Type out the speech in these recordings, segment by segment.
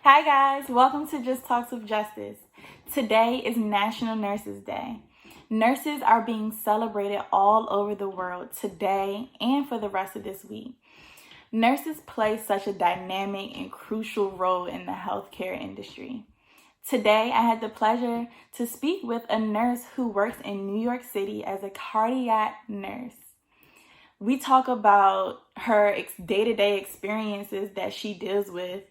Hi, guys. Welcome to Just Talks with Justice. Today is National Nurses Day. Nurses are being celebrated all over the world today and for the rest of this week. Nurses play such a dynamic and crucial role in the healthcare industry. Today, I had the pleasure to speak with a nurse who works in New York City as a cardiac nurse. We talk about her day-to-day experiences that she deals with.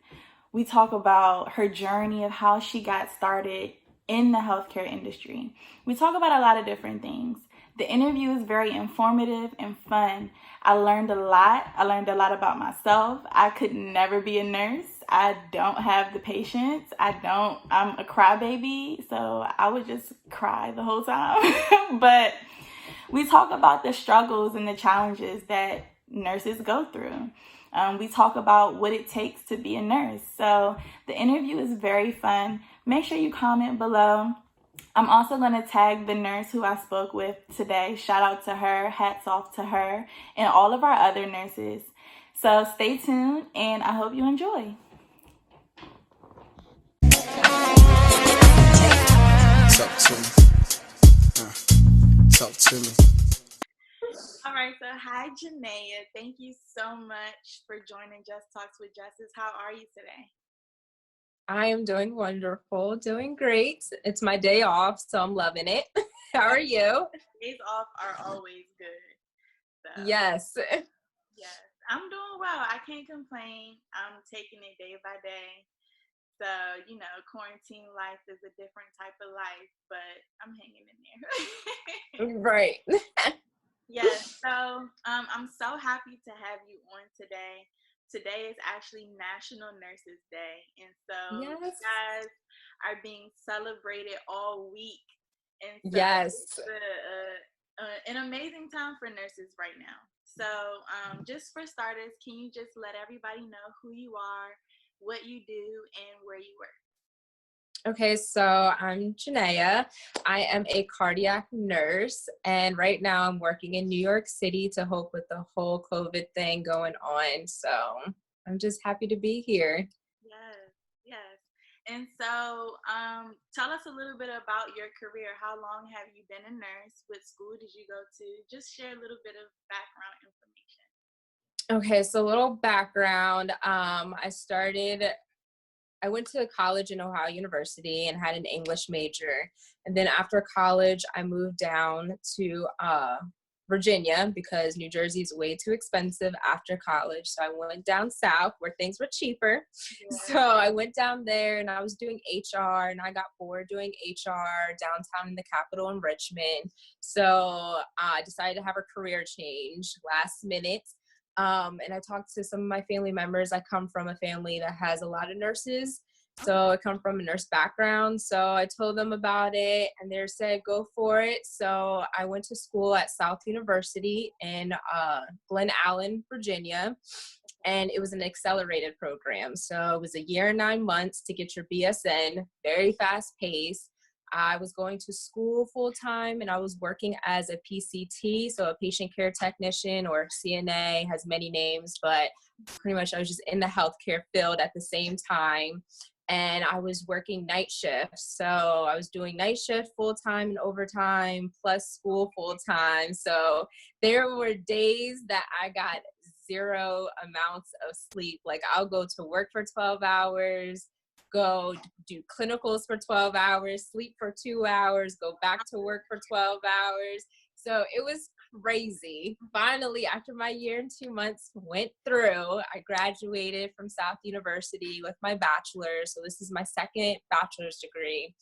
We talk about her journey of how she got started in the healthcare industry. We talk about a lot of different things. The interview is very informative and fun. I learned a lot. I learned a lot about myself. I could never be a nurse. I don't have the patience. I'm a crybaby, so I would just cry the whole time. But we talk about the struggles and the challenges that nurses go through. We talk about what it takes to be a nurse. So the interview is very fun. Make sure you comment below. I'm also going to tag the nurse who I spoke with today. Shout out to her, hats off to her, and all of our other nurses. So stay tuned, and I hope you enjoy. Talk to me. Talk to me. All right, so hi, Janaia. Thank you so much for joining Just Talks with Justice. How are you today? I am doing wonderful, doing great. It's my day off, so I'm loving it. How are you? Days off are always good. So, Yes. yes, I'm doing well. I can't complain. I'm taking it day by day. So, quarantine life is a different type of life, but I'm hanging in there. Right. Yes, so I'm so happy to have you on today. Today is actually National Nurses Day, and so you Yes. guys are being celebrated all week, and so Yes. it's an amazing time for nurses right now. So, just for starters, can you just let everybody know who you are, what you do, and where you work? Okay, so I'm Janaia. I am a cardiac nurse, and right now I'm working in New York City to help with the whole COVID thing going on. So I'm just happy to be here. Yes, yes. And so, tell us a little bit about your career. How long have you been a nurse? What school did you go to? Just share a little bit of background information. Okay, so a little background. I went to college in Ohio University and had an English major. And then after college, I moved down to Virginia because New Jersey is way too expensive after college. So I went down south where things were cheaper. Yeah. So I went down there and I was doing HR, and I got bored doing HR downtown in the capital in Richmond. So I decided to have a career change last minute. And I talked to some of my family members. I come from a family that has a lot of nurses. So I come from a nurse background. So I told them about it and they said, go for it. So I went to school at South University in Glen Allen, Virginia. And it was an accelerated program. So it was a year and 9 months to get your BSN, very fast paced. I was going to school full time and I was working as a PCT, so a patient care technician, or CNA, has many names, but pretty much I was just in the healthcare field at the same time. And I was working night shifts. So I was doing night shift full time and overtime plus school full time. So there were days that I got zero amounts of sleep. Like I'll go to work for 12 hours, go do clinicals for 12 hours, sleep for 2 hours, go back to work for 12 hours. So it was crazy. Finally, after my year and 2 months went through, I graduated from South University with my bachelor's. So this is my second bachelor's degree.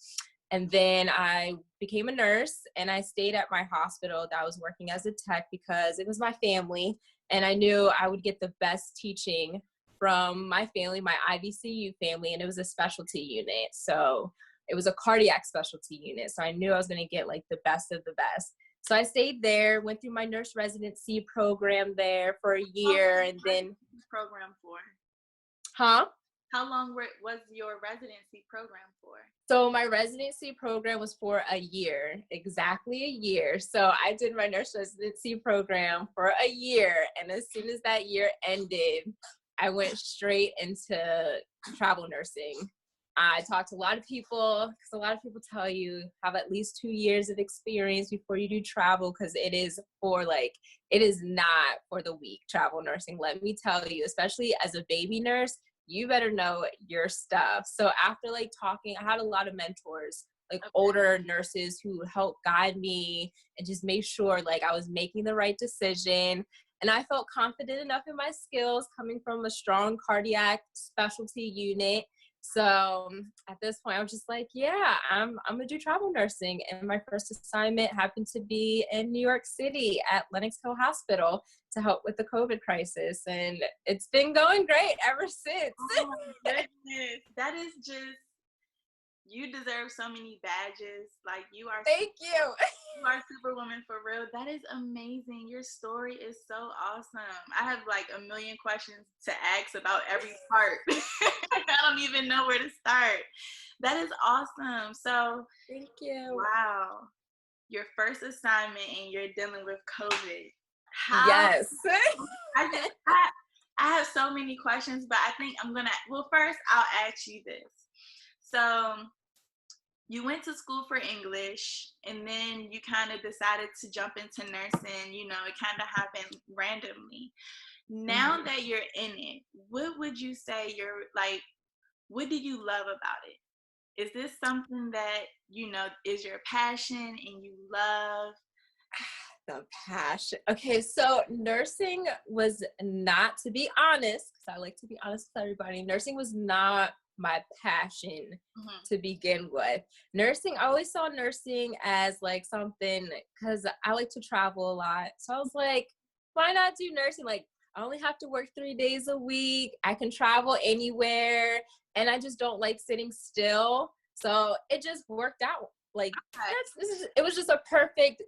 And then I became a nurse and I stayed at my hospital that I was working as a tech because it was my family. And I knew I would get the best teaching from my family, my IVCU family, and it was a specialty unit. So it was a cardiac specialty unit. So I knew I was going to get like the best of the best. So I stayed there, went through my nurse residency program there for a year, and then Program for? Huh? How long was your residency program for? So my residency program was for a year, exactly a year. So I did my nurse residency program for a year. And as soon as that year ended, I went straight into travel nursing. I talked to a lot of people, because a lot of people tell you have at least 2 years of experience before you do travel, because it is not for the weak, travel nursing. Let me tell you, especially as a baby nurse, you better know your stuff. So after like talking, I had a lot of mentors, like older nurses who helped guide me and just make sure like I was making the right decision. And I felt confident enough in my skills coming from a strong cardiac specialty unit. So at this point, I was just like, yeah, I'm gonna do travel nursing. And my first assignment happened to be in New York City at Lenox Hill Hospital to help with the COVID crisis. And it's been going great ever since. Oh my goodness. That is just, you deserve so many badges. Like you are. Thank you. You are Superwoman for real. That is amazing. Your story is so awesome. I have like a million questions to ask about every part. I don't even know where to start. That is awesome. So, thank you. Wow. Your first assignment and you're dealing with COVID. Yes. I have so many questions, but I think first I'll ask you this. So, you went to school for English and then you kind of decided to jump into nursing. You know, it kind of happened randomly. Now that you're in it, what would you say what do you love about it? Is this something that, you know, is your passion and you love? The passion. Okay, so nursing was not, to be honest, because I like to be honest with everybody, nursing was not my passion to begin with. Nursing, I always saw nursing as like something, because I like to travel a lot. So I was like, why not do nursing? Like, I only have to work 3 days a week. I can travel anywhere, and I just don't like sitting still. So it just worked out. Like, it was just a perfect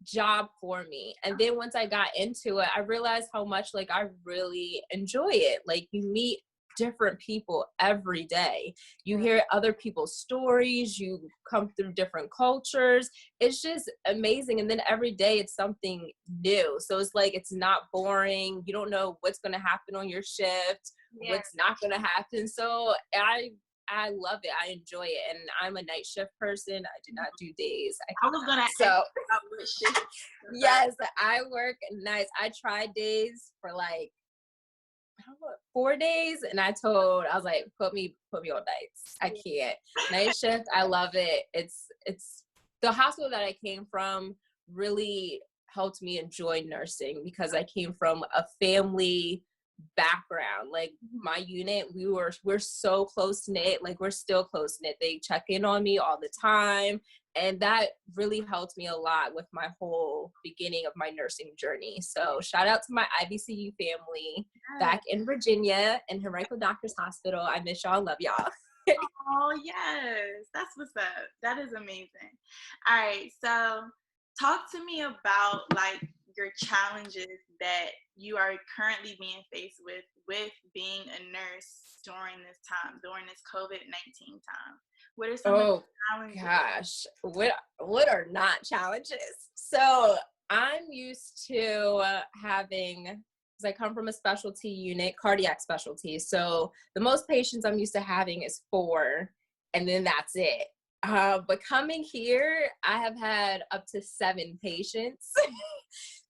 job for me. And then once I got into it, I realized how much like I really enjoy it. Like, you meet different people every day. You hear other people's stories, you come through different cultures. It's just amazing. And then every day it's something new. So it's like, it's not boring. You don't know what's going to happen on your shift, what's not going to happen. So I love it. I enjoy it. And I'm a night shift person. I do not do days. I was going to ask about what shift. Yes, I work nights. I tried days for like 4 days, and I was like, put me on nights. I can't. Night shift, I love it. It's the hospital that I came from really helped me enjoy nursing, because I came from a family background. Like, my unit, we're so close knit. Like, we're still close knit. They check in on me all the time, and that really helped me a lot with my whole beginning of my nursing journey. So shout out to my IVCU family back in Virginia in Henrico Doctors Hospital. I miss y'all. Love y'all. Oh yes, that's what's up. That is amazing. All right, so talk to me about like your challenges that you are currently being faced with being a nurse during this COVID-19 time. What are some of the challenges? Gosh, what are not challenges? So I'm used to having, because I come from a specialty unit, cardiac specialty. So the most patients I'm used to having is 4, and then that's it. But coming here, I have had up to 7 patients.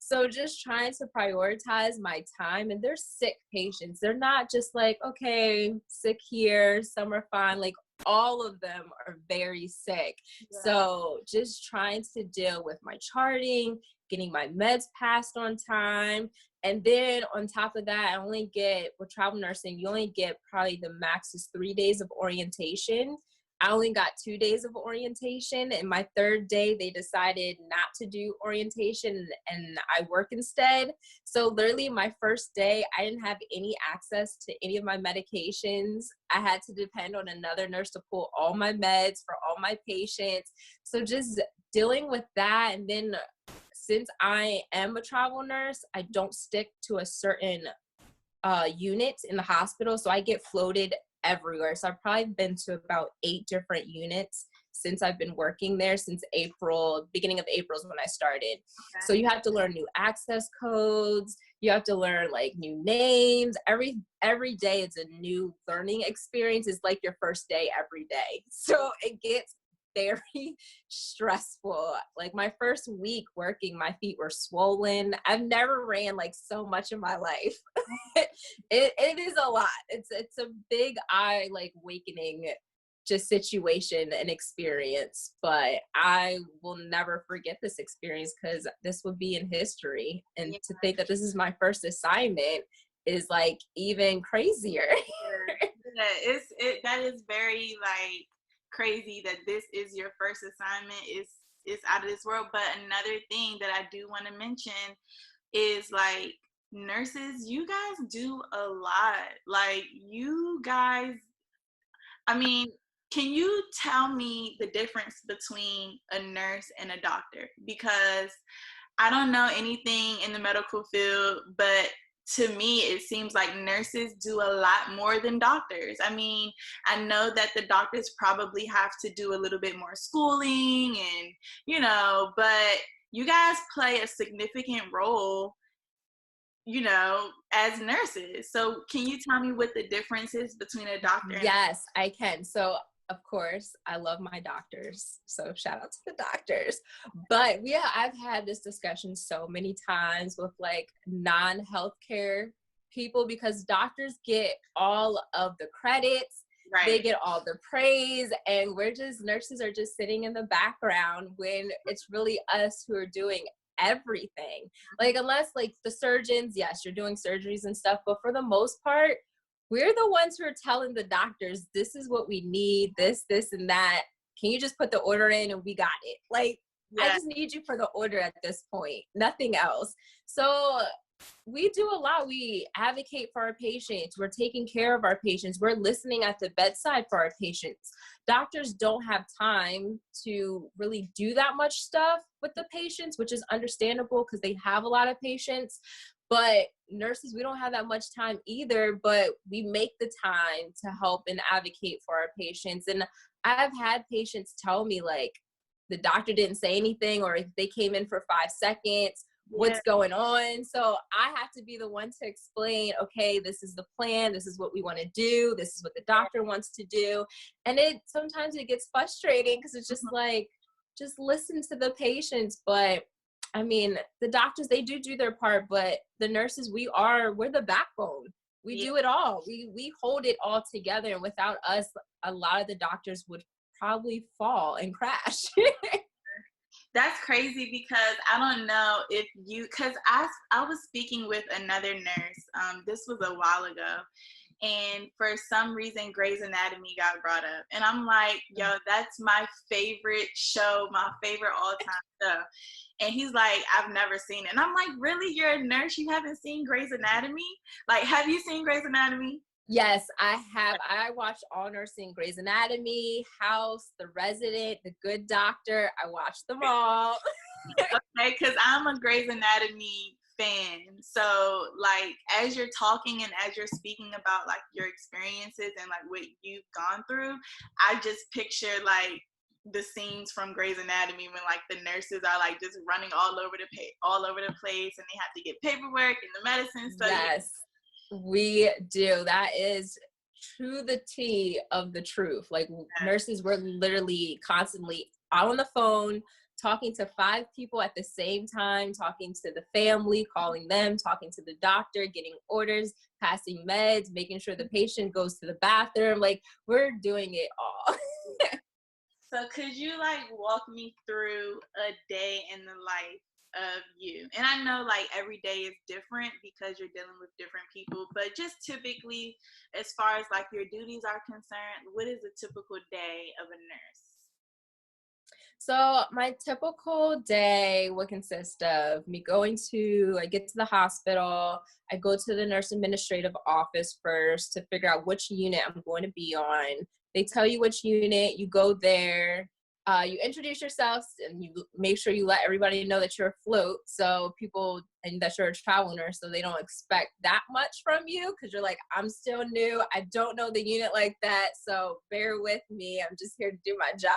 So just trying to prioritize my time, and they're sick patients. They're not just like, okay, sick here, some are fine. Like, all of them are very sick. Yeah. So just trying to deal with my charting, getting my meds passed on time. And then on top of that, with travel nursing, you only get probably the max is 3 days of orientation. I only got 2 days of orientation, and my 3rd day, they decided not to do orientation and I work instead. So literally my first day, I didn't have any access to any of my medications. I had to depend on another nurse to pull all my meds for all my patients. So just dealing with that. And then since I am a travel nurse, I don't stick to a certain unit in the hospital. So I get floated everywhere. So I've probably been to about 8 different units since I've been working there, since April, beginning of April is when I started. Okay. So you have to learn new access codes. You have to learn like new names. Every day it's a new learning experience. It's like your first day every day. So it gets very stressful. Like my first week working, my feet were swollen. I've never ran like so much in my life. it is a lot. It's a big eye like awakening just situation and experience, but I will never forget this experience because this would be in history. And to think that this is my first assignment is like even crazier. That is very like crazy that this is your first assignment. It's out of this world. But another thing that I do want to mention is like nurses, you guys do a lot. Like you guys, I mean, can you tell me the difference between a nurse and a doctor? Because I don't know anything in the medical field, but to me, it seems like nurses do a lot more than doctors. I mean, I know that the doctors probably have to do a little bit more schooling and, but you guys play a significant role, as nurses. So can you tell me what the difference is between a doctor and Yes, I can. So of course, I love my doctors. So shout out to the doctors. But yeah, I've had this discussion so many times with like non-healthcare people because doctors get all of the credits. Right. They get all the praise, and nurses are just sitting in the background when it's really us who are doing everything. Like unless like the surgeons, yes, you're doing surgeries and stuff, but for the most part, we're the ones who are telling the doctors, this is what we need, this, and that. Can you just put the order in and we got it? Like, I just need you for the order at this point, nothing else. So we do a lot. We advocate for our patients. We're taking care of our patients. We're listening at the bedside for our patients. Doctors don't have time to really do that much stuff with the patients, which is understandable because they have a lot of patients. But nurses, we don't have that much time either, but we make the time to help and advocate for our patients. And I've had patients tell me like the doctor didn't say anything, or if they came in for 5 seconds, what's going on? So I have to be the one to explain, okay, this is the plan. This is what we want to do. This is what the doctor wants to do. And sometimes it gets frustrating because it's just like, just listen to the patients. But I mean, the doctors, they do their part, but the nurses, we're the backbone. We do it all. We hold it all together. And without us, a lot of the doctors would probably fall and crash. That's crazy because I don't know if because I was speaking with another nurse. This was a while ago. And for some reason, Grey's Anatomy got brought up. And I'm like, yo, that's my favorite show, my favorite all-time show. And he's like, I've never seen it. And I'm like, really? You're a nurse? You haven't seen Grey's Anatomy? Like, have you seen Grey's Anatomy? Yes, I have. I watched all nursing, Grey's Anatomy, House, The Resident, The Good Doctor. I watched them all. Okay, because I'm a Grey's Anatomy fan. So like as you're talking and as you're speaking about like your experiences and like what you've gone through, I just picture like the scenes from Grey's Anatomy when like the nurses are like just running all over the place and they have to get paperwork and the medicine. So yes, we do. That is to the T of the truth. Like nurses, we're literally constantly out on the phone, talking to 5 people at the same time, talking to the family, calling them, talking to the doctor, getting orders, passing meds, making sure the patient goes to the bathroom. Like we're doing it all. So could you like walk me through a day in the life of you? And I know like every day is different because you're dealing with different people, but just typically as far as like your duties are concerned, what is a typical day of a nurse? So my typical day would consist of me I get to the hospital, I go to the nurse administrative office first to figure out which unit I'm going to be on. They tell you which unit, you go there. You introduce yourself and you make sure you let everybody know that you're a float, so people, and that you're a travel nurse, so they don't expect that much from you, because you're like, I'm still new, I don't know the unit like that, so bear with me, I'm just here to do my job.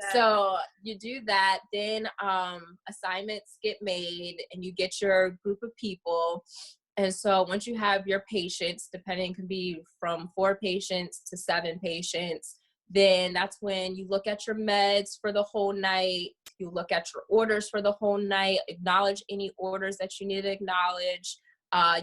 Yeah. So you do that, then assignments get made and you get your group of people. And so once you have your patients, depending, can be from 4 patients to 7 patients, then that's when you look at your meds for the whole night. You look at your orders for the whole night, acknowledge any orders that you need to acknowledge.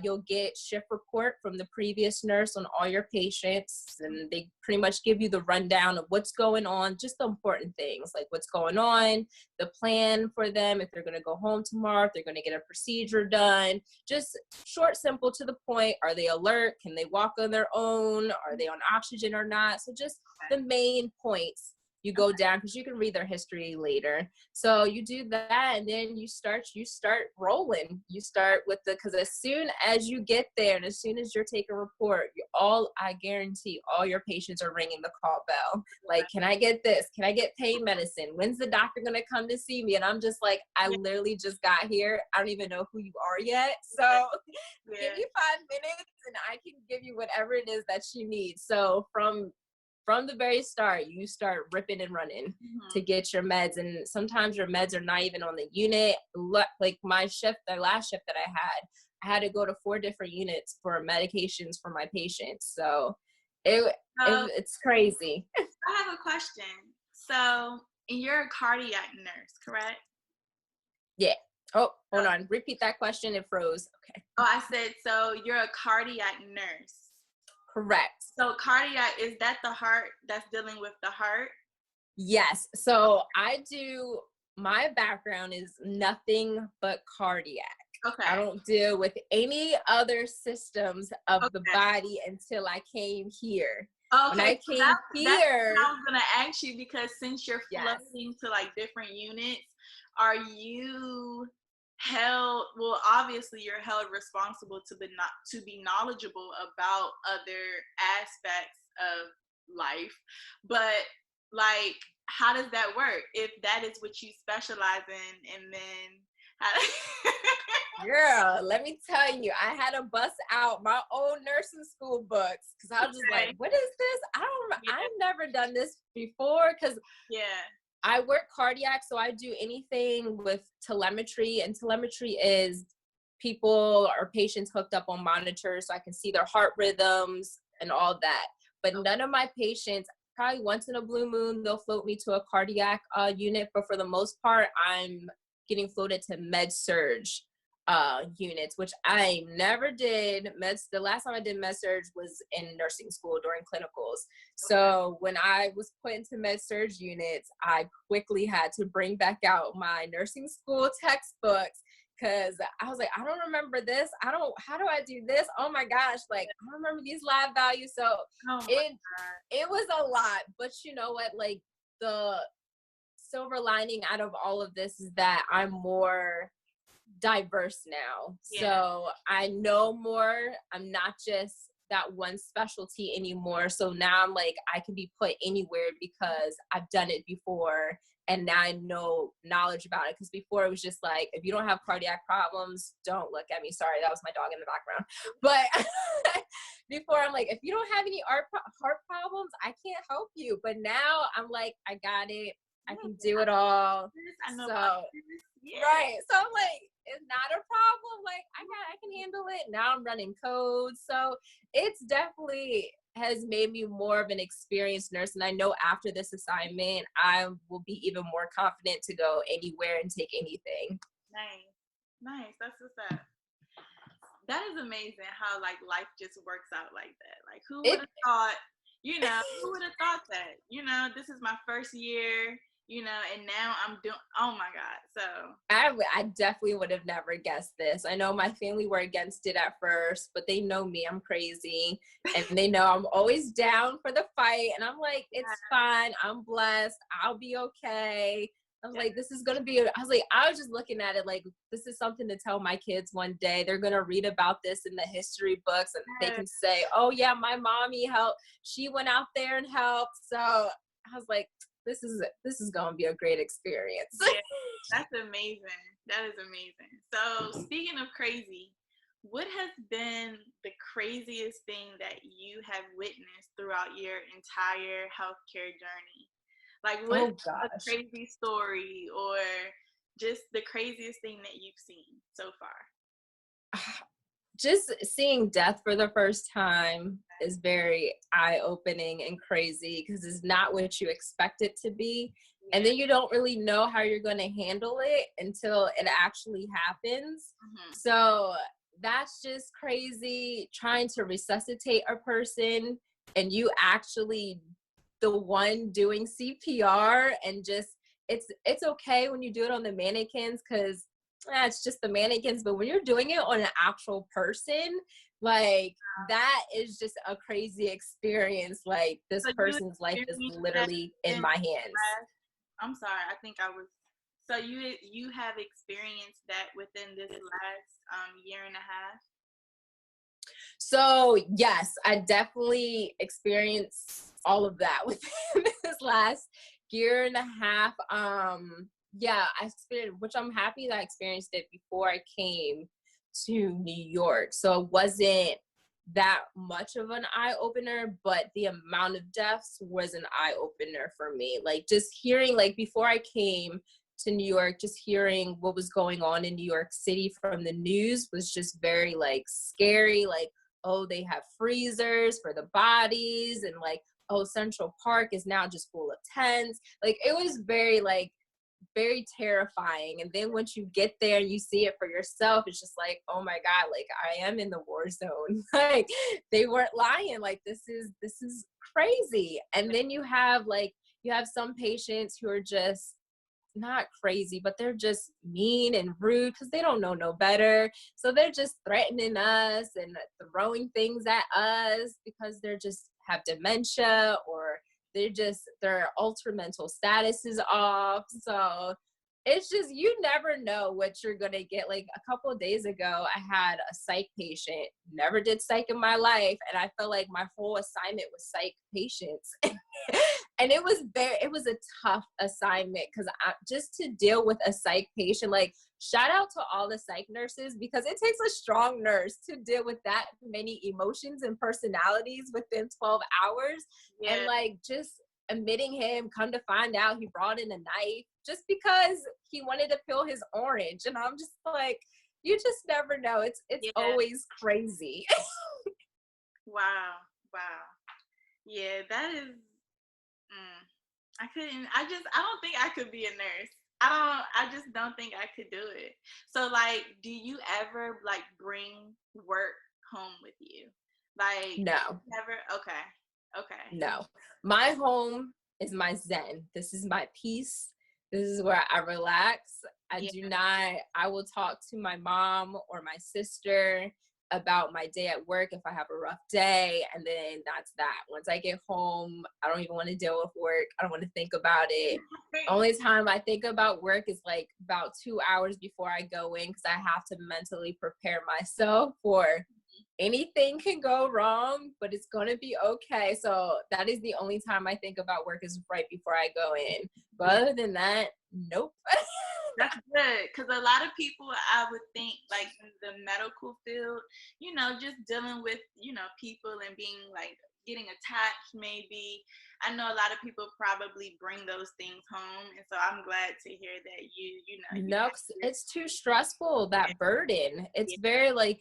You'll get shift report from the previous nurse on all your patients, and they pretty much give you the rundown of what's going on, just the important things like what's going on, the plan for them, if they're going to go home tomorrow, if they're going to get a procedure done, just short, simple, to the point. Are they alert? Can they walk on their own? Are they on oxygen or not? So just the main points you go down, because you can read their history later. So you do that, and then you start rolling. You start with because as soon as you get there and as soon as you're taking a report, I guarantee all your patients are ringing the call bell. Like, can I get this? Can I get pain medicine? When's the doctor going to come to see me? And I'm just like, I literally just got here. I don't even know who you are yet. So give me 5 minutes and I can give you whatever it is that you need. So from the very start, you start ripping and running to get your meds. And sometimes your meds are not even on the unit. Like my shift, the last shift that I had to go to 4 different units for medications for my patients. So it's crazy. I have a question. So you're a cardiac nurse, correct? Yeah. Oh, hold on. Repeat that question. It froze. Okay. Oh, I said, so you're a cardiac nurse. Correct. So cardiac, is that the heart that's dealing with the heart? Yes. So my background is nothing but cardiac. Okay. I don't deal with any other systems of the body until I came here. Okay. When I came here, that's what I was going to ask you, because since you're floating to like different units, are you held, well, obviously you're held responsible to be knowledgeable about other aspects of life, but like, how does that work if that is what you specialize in? And then girl, let me tell you, I had to bust out my own nursing school books, because I was just like, what is this? I've never done this before, because I work cardiac, so I do anything with telemetry, and telemetry is people or patients hooked up on monitors so I can see their heart rhythms and all that. But none of my patients, probably once in a blue moon, they'll float me to a cardiac unit, but for the most part, I'm getting floated to med-surg units, which I never did. The last time I did med-surg was in nursing school during clinicals. So when I was put into med-surg units, I quickly had to bring back out my nursing school textbooks, because I was like, I don't remember this. How do I do this? Oh my gosh, like, I don't remember these lab values. So it was a lot. But you know what, like, the silver lining out of all of this is that I'm more diverse now. So I know more. I'm not just that one specialty anymore. So now I'm like, I can be put anywhere because I've done it before, and now I know knowledge about it. Because before it was just like, if you don't have cardiac problems, don't look at me. Sorry, that was my dog in the background. But before, I'm like, if you don't have any heart problems, I can't help you. But now I'm like, I got it. I can do it all. Right. So I'm like, it's not a problem. Like, I can handle it. Now I'm running codes. So it's definitely has made me more of an experienced nurse. And I know after this assignment, I will be even more confident to go anywhere and take anything. Nice. That's what's up. That is amazing how like life just works out like that. Like, who would have thought, who would have thought that, this is my first year, and now I'm doing, oh my God. So I definitely would have never guessed this. I know my family were against it at first, but they know me, I'm crazy. And they know I'm always down for the fight. And I'm like, it's fine. I'm blessed. I'll be okay. I was like, this is going to be, I was just looking at it like, this is something to tell my kids one day. They're going to read about this in the history books, and they can say, oh yeah, my mommy helped. She went out there and helped. So I was like, this is gonna be a great experience. Yeah, that's amazing. That is amazing. So speaking of crazy, what has been the craziest thing that you have witnessed throughout your entire healthcare journey? Like, what's Oh a gosh. crazy story or just the craziest thing that you've seen so far? Just seeing death for the first time is very eye-opening and crazy because it's not what you expect it to be. And Yeah. then you don't really know how you're going to handle it until it actually happens. Hmm. So that's just crazy, trying to resuscitate a person and you actually the one doing CPR, and just it's okay when you do it on the mannequins because it's just the mannequins, but when you're doing it on an actual person, like that is just a crazy experience. Like this So you person's life is experienced that literally in in my hands. last, I'm sorry, I think I was, so you have experienced that within this last year and a half? So yes, I definitely experienced all of that within this last year and a half. Yeah, I experienced, which I'm happy that I experienced it before I came to New York. So it wasn't that much of an eye opener, but the amount of deaths was an eye opener for me. Like just hearing, like before I came to New York, just hearing what was going on in New York City from the news was just very like scary. Like, oh, they have freezers for the bodies, and like, oh, Central Park is now just full of tents. Like it was very like very terrifying. And then once you get there and you see it for yourself, it's just like, oh my God, like I am in the war zone. Like they weren't lying. Like this is crazy. And then you have some patients who are just not crazy, but they're just mean and rude because they don't know no better. So they're just threatening us and throwing things at us because they're just have dementia, or their ultra mental status is off. So it's just, you never know what you're gonna get. Like a couple of days ago, I had a psych patient, never did psych in my life, and I felt like my whole assignment was psych patients. And it was a tough assignment because just to deal with a psych patient, like shout out to all the psych nurses, because it takes a strong nurse to deal with that many emotions and personalities within 12 hours. And Yeah. like just admitting him, come to find out he brought in a knife just because he wanted to peel his orange. And I'm just like, you just never know. It's Yeah. always crazy. Wow. Wow. Yeah, that is. I couldn't. I don't think I could be a nurse. I just don't think I could do it. So, like, do you ever like bring work home with you? Like, No. never. Okay. Okay. No, my home is my zen. This is my peace. This is where I relax. Yeah. I will talk to my mom or my sister about my day at work if I have a rough day. And then that's that. Once I get home, I don't even want to deal with work. I don't want to think about it. Only time I think about work is like about 2 hours before I go in, because I have to mentally prepare myself for anything can go wrong, but it's going to be okay. So that is the only time I think about work, is right before I go in. But Yeah. other than that, nope. That's good, because a lot of people, I would think, like in the medical field, just dealing with, people and being like getting attached, maybe. I know a lot of people probably bring those things home, and so I'm glad to hear that you No, have your, it's too stressful, that burden. It's yeah, very like,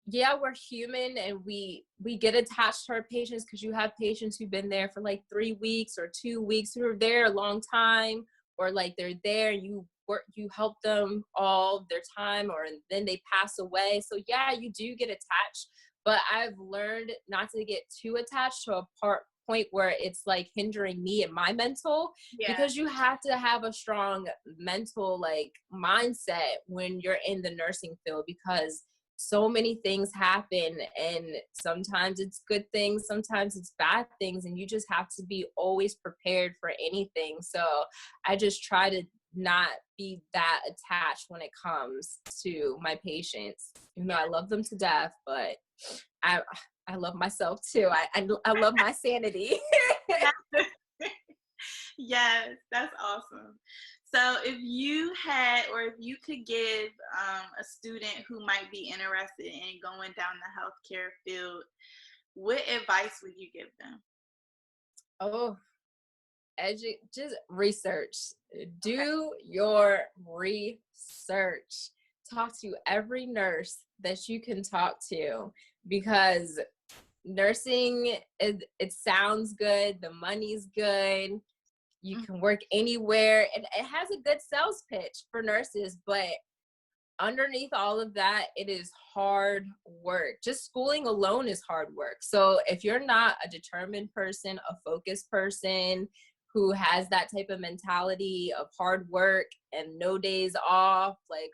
yeah, we're human and we get attached to our patients, because you have patients who've been there for like 3 weeks or 2 weeks, who are there a long time, or like they're there and you help them all their time, or then they pass away. So yeah, you do get attached, but I've learned not to get too attached to a point where it's like hindering me and my mental, yeah, because you have to have a strong mental like mindset when you're in the nursing field, because so many things happen, and sometimes it's good things, sometimes it's bad things, and you just have to be always prepared for anything. So I just try to not be that attached when it comes to my patients, even though I love them to death, but i I love myself too. I love my sanity. yeah. Yes, that's awesome. So if you had, or if you could give a student who might be interested in going down the healthcare field, what advice would you give them? Oh, just research. Okay. Do your research. Talk to every nurse that you can talk to, because nursing, it sounds good, the money's good, you Mm. can work anywhere, and it has a good sales pitch for nurses, but underneath all of that, it is hard work. Just schooling alone is hard work. So if you're not a determined person, a focused person who has that type of mentality of hard work and no days off, like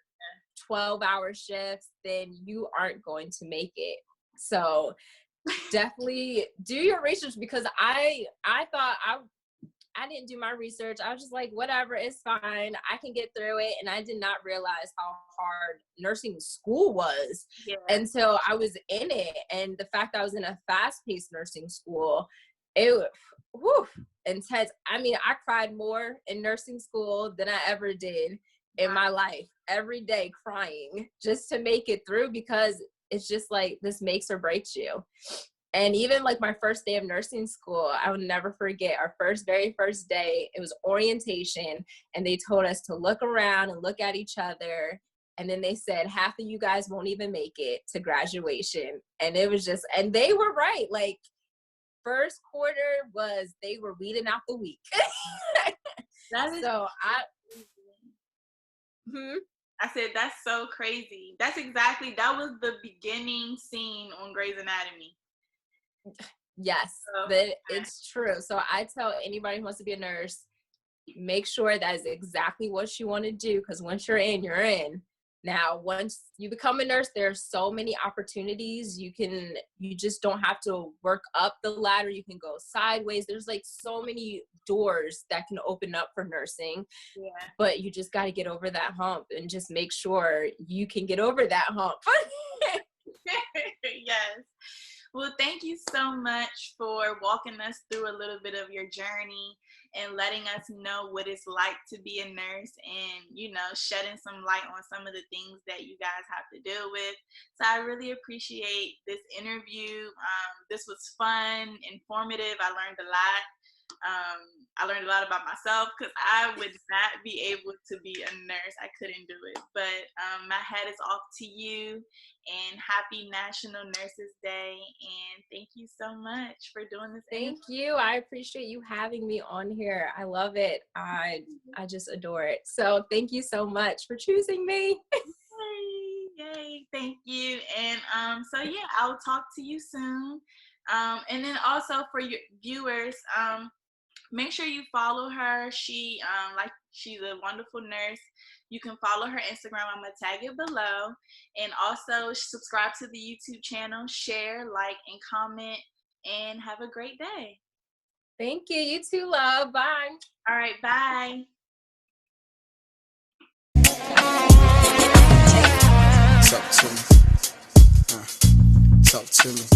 12-hour shifts, then you aren't going to make it. So definitely do your research, because I thought I didn't do my research. I was just like, whatever, it's fine. I can get through it. And I did not realize how hard nursing school was Yeah. until I was in it. And the fact that I was in a fast-paced nursing school, it was intense. I mean, I cried more in nursing school than I ever did in my life, every day crying just to make it through, because it's just like, this makes or breaks you. And even like my first day of nursing school, I would never forget our very first day. It was orientation, and they told us to look around and look at each other. And then they said, half of you guys won't even make it to graduation. And it was just, and they were right. Like, first quarter was, they were weeding out the weak. That is So I said, that's so crazy. That was the beginning scene on Grey's Anatomy. Yes, it's true. So I tell anybody who wants to be a nurse, make sure that is exactly what you want to do, because once you're in, you're in. Now, once you become a nurse, there are so many opportunities. You just don't have to work up the ladder. You can go sideways. There's like so many doors that can open up for nursing. Yeah. But you just got to get over that hump, and just make sure you can get over that hump. Yes. Well, thank you so much for walking us through a little bit of your journey and letting us know what it's like to be a nurse, and, shedding some light on some of the things that you guys have to deal with. So I really appreciate this interview. This was fun, informative. I learned a lot. I learned a lot about myself, because I would not be able to be a nurse. I couldn't do it. But my hat is off to you, and happy National Nurses Day. And thank you so much for doing this. Thank you. I appreciate you having me on here. I love it. I just adore it. So thank you so much for choosing me. Yay. Thank you. And so yeah, I'll talk to you soon. And then also for your viewers, make sure you follow her. She's a wonderful nurse. You can follow her Instagram. I'm going to tag it below. And also subscribe to the YouTube channel, share, like, and comment, and have a great day. Thank you. You too, love. Bye. All right. Bye. Talk to me. Talk to me.